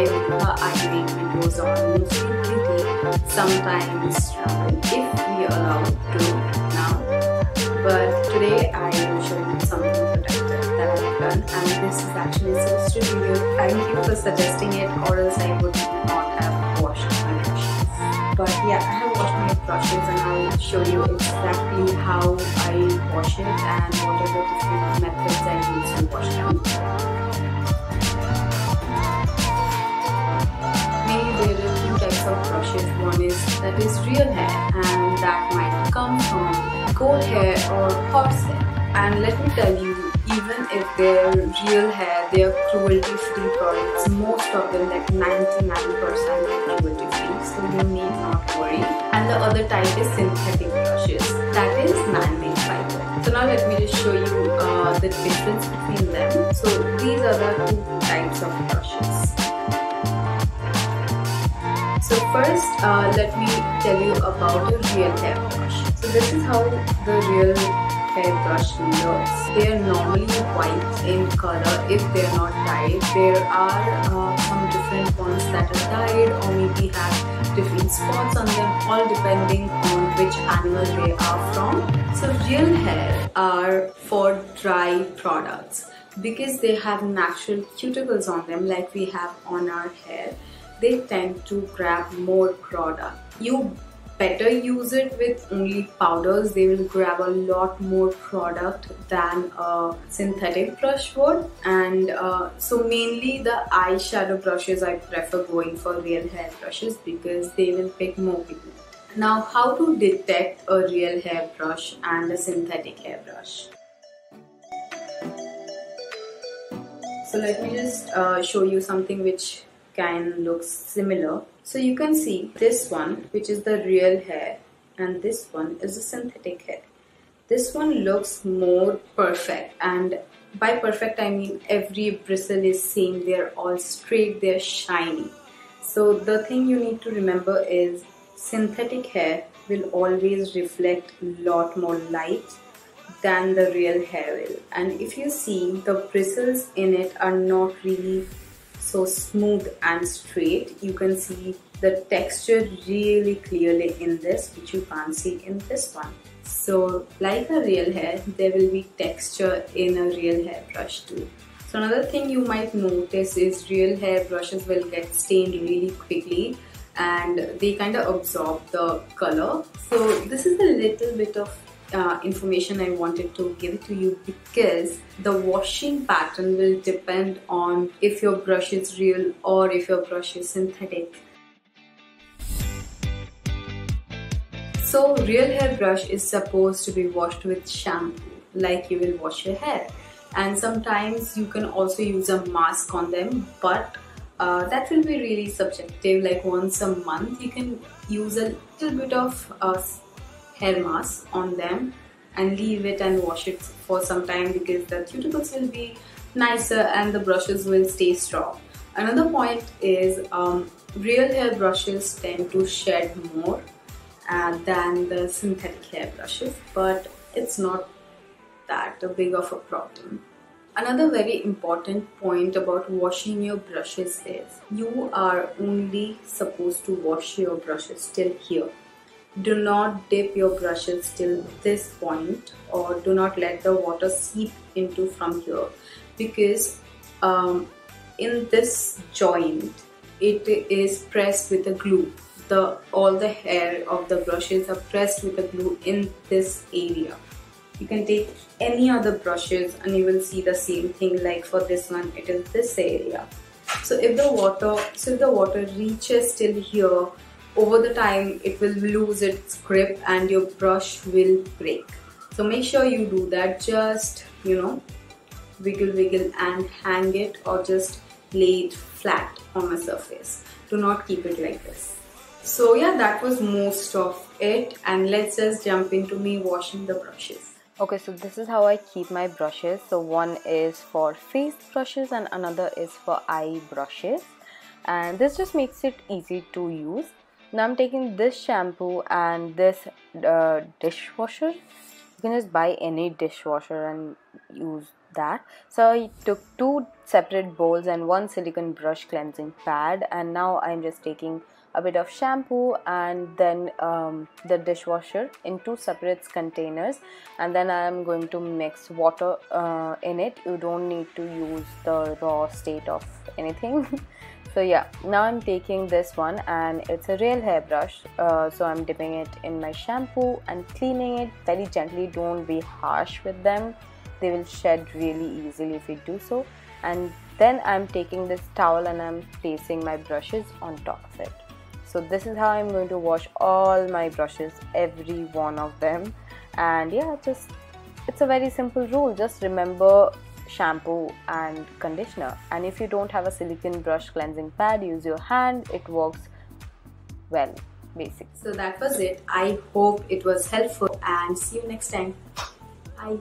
her eye treatment goes on, mostly beauty, sometimes travel, if we are allowed to now. But today I am showing you something productive that I've done, and this is actually a suggested video. Thank you for suggesting it, or else I would not have washed my brushes. But yeah, I have washed my brushes and I'll show you exactly how I wash it and what are the different methods I use to wash them. There are two types of brushes. One is that is real hair, and that might come from goat hair or horse hair. And let me tell you, even if they're real hair, they are cruelty-free products. Most of them, like 99%, are cruelty-free, so you need not worry. And the other type is synthetic brushes, that is man-made fiber. So now let me just show you the difference between them. So these are the two types of brushes. So first, let me tell you about a real hair brush. So this is how the real hair brush looks. They are normally white in color if they are not dyed. There are some different ones that are dyed or maybe have different spots on them, all depending on which animal they are from. So real hair are for dry products because they have natural cuticles on them like we have on our hair. They tend to grab more product. You better use it with only powders. They will grab a lot more product than a synthetic brush would. And so mainly the eyeshadow brushes I prefer going for real hair brushes because they will pick more people. Now, how to detect a real hair brush and a synthetic hair brush? So let me just show you something which kind looks similar. So you can see this one, which is the real hair, and this one is the synthetic hair. This one looks more perfect, and by perfect I mean every bristle is same, they're all straight, they're shiny. So the thing you need to remember is synthetic hair will always reflect a lot more light than the real hair will. And if you see, the bristles in it are not really so smooth and straight. You can see the texture really clearly in this, which you can't see in this one. So like a real hair, there will be texture in a real hair brush too. So another thing you might notice is real hair brushes will get stained really quickly and they kind of absorb the color. So this is a little bit of information I wanted to give to you because the washing pattern will depend on if your brush is real or if your brush is synthetic. So real hair brush is supposed to be washed with shampoo like you will wash your hair, and sometimes you can also use a mask on them, but that will be really subjective. Like once a month you can use a little bit of hair mask on them and leave it and wash it for some time because the cuticles will be nicer and the brushes will stay strong. Another point is real hair brushes tend to shed more than the synthetic hair brushes, but it's not that big of a problem. Another very important point about washing your brushes is you are only supposed to wash your brushes till here. Do not dip your brushes till this point, or do not let the water seep into from here, because in this joint it is pressed with a glue. All the hair of the brushes are pressed with a glue in this area. You can take any other brushes and you will see the same thing. Like for this one, it is this area. So if the water reaches till here, over the time it will lose its grip and your brush will break. So make sure you do that. Just wiggle and hang it, or just lay it flat on a surface. Do not keep it like this. So yeah, that was most of it, and let's just jump into me washing the brushes. Okay, so this is how I keep my brushes. So one is for face brushes and another is for eye brushes, and this just makes it easy to use. Now I'm taking this shampoo and this dishwasher. You can just buy any dishwasher and use that. So I took 2 separate bowls and 1 silicone brush cleansing pad, and now I'm just taking a bit of shampoo and then the dishwasher in 2 separate containers, and then I'm going to mix water in it. You don't need to use the raw state of anything. So yeah, now I'm taking this one, and it's a real hairbrush, so I'm dipping it in my shampoo and cleaning it very gently. Don't be harsh with them, they will shed really easily if you do so. And then I'm taking this towel and I'm placing my brushes on top of it. So this is how I'm going to wash all my brushes, every one of them. And yeah, it's a very simple rule. Just remember shampoo and conditioner, and if you don't have a silicone brush cleansing pad, use your hand, it works well, basic. So that was it. I hope it was helpful, and see you next time. Bye.